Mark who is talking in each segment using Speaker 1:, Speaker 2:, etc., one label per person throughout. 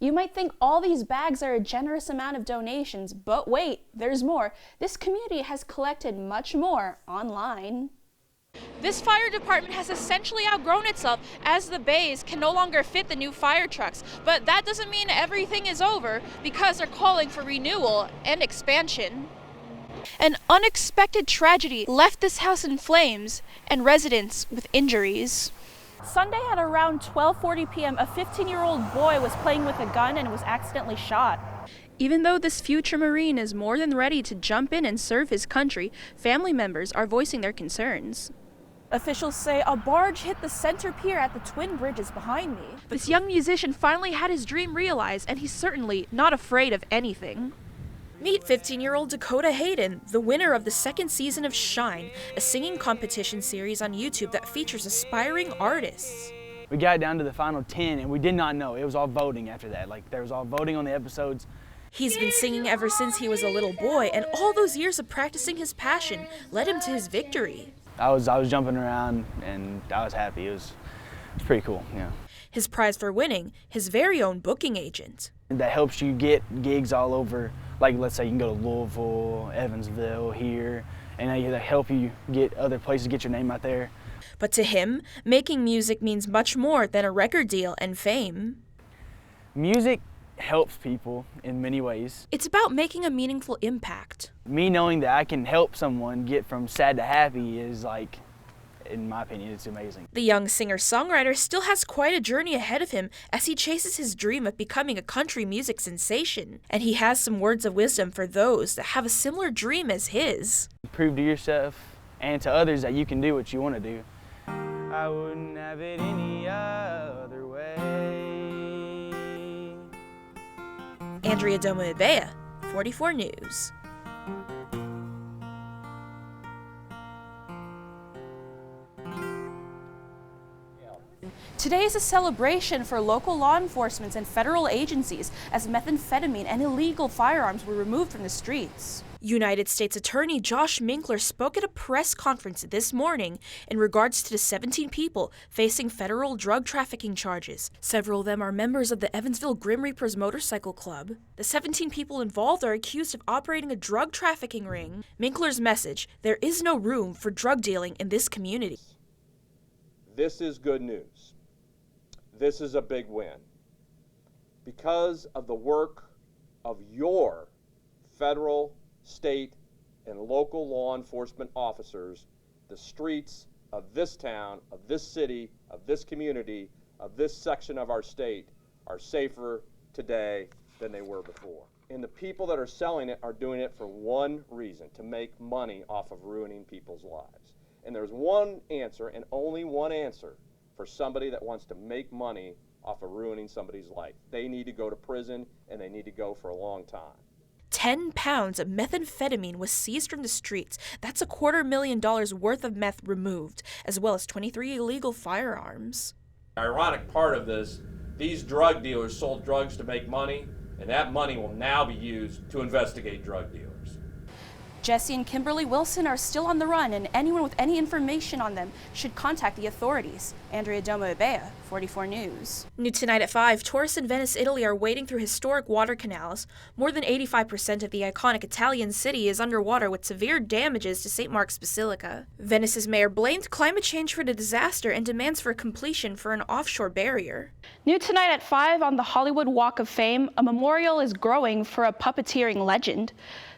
Speaker 1: You might think all these bags are a generous amount of donations, but wait, there's more. This community has collected much more online.
Speaker 2: This fire department has essentially outgrown itself as the bays can no longer fit the new fire trucks. But that doesn't mean everything is over, because they're calling for renewal and expansion. An unexpected tragedy left this house in flames and residents with injuries.
Speaker 1: Sunday at around 12:40 p.m., a 15-year-old boy was playing with a gun and was accidentally shot.
Speaker 2: Even though this future Marine is more than ready to jump in and serve his country, family members are voicing their concerns.
Speaker 1: Officials say a barge hit the center pier at the Twin Bridges behind me.
Speaker 2: This young musician finally had his dream realized, and he's certainly not afraid of anything. Meet 15-year-old Dakota Hayden, the winner of the second season of Shine, a singing competition series on YouTube that features aspiring artists.
Speaker 3: We got down to the final 10 and we did not know. It was all voting after that. Like, there was all voting on the episodes.
Speaker 2: He's been singing ever since he was a little boy, and all those years of practicing his passion led him to his victory.
Speaker 3: I was jumping around and I was happy. It was pretty cool, yeah.
Speaker 2: His prize for winning, his very own booking agent.
Speaker 3: That helps you get gigs all over. Like, let's say you can go to Louisville, Evansville, here, and they help you get other places, get your name out there.
Speaker 2: But to him, making music means much more than a record deal and fame.
Speaker 3: Music helps people in many ways.
Speaker 2: It's about making a meaningful impact.
Speaker 3: Me knowing that I can help someone get from sad to happy is, like, in my opinion, it's amazing.
Speaker 2: The young singer-songwriter still has quite a journey ahead of him as he chases his dream of becoming a country music sensation. And he has some words of wisdom for those that have a similar dream as his.
Speaker 3: Prove to yourself and to others that you can do what you want to do. I wouldn't have it any other way.
Speaker 2: Andrea Domo-Ibea, 44 News.
Speaker 1: Today is a celebration for local law enforcement and federal agencies as methamphetamine and illegal firearms were removed from the streets.
Speaker 2: United States Attorney Josh Minkler spoke at a press conference this morning in regards to the 17 people facing federal drug trafficking charges. Several of them are members of the Evansville Grim Reapers Motorcycle Club. The 17 people involved are accused of operating a drug trafficking ring. Minkler's message: there is no room for drug dealing in this community.
Speaker 4: This is good news. This is a big win. Because of the work of your federal, state, and local law enforcement officers, the streets of this town, of this city, of this community, of this section of our state are safer today than they were before. And the people that are selling it are doing it for one reason: to make money off of ruining people's lives. And there's one answer, and only one answer, for somebody that wants to make money off of ruining somebody's life. They need to go to prison, and they need to go for a long time.
Speaker 2: 10 pounds of methamphetamine was seized from the streets. That's $250,000 worth of meth removed, as well as 23 illegal firearms.
Speaker 4: The ironic part of this, these drug dealers sold drugs to make money, and that money will now be used to investigate drug dealers.
Speaker 1: Jesse and Kimberly Wilson are still on the run, and anyone with any information on them should contact the authorities. Andrea Domo-Ibea, 44 News.
Speaker 2: New tonight at 5, tourists in Venice, Italy are wading through historic water canals. More than 85% of the iconic Italian city is underwater with severe damages to St. Mark's Basilica. Venice's mayor blamed climate change for the disaster and demands for completion for an offshore barrier.
Speaker 1: New tonight at 5 on the Hollywood Walk of Fame, a memorial is growing for a puppeteering legend.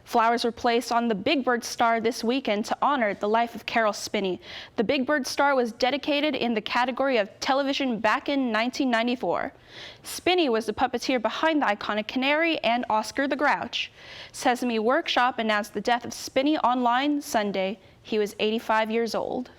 Speaker 1: Flowers were placed on the Big Bird star this weekend to honor the life of Carol Spinney. The Big Bird star was dedicated in the category of television back in 1994. Spinney was the puppeteer behind the iconic Canary and Oscar the Grouch. Sesame Workshop announced the death of Spinney online Sunday. He was 85 years old.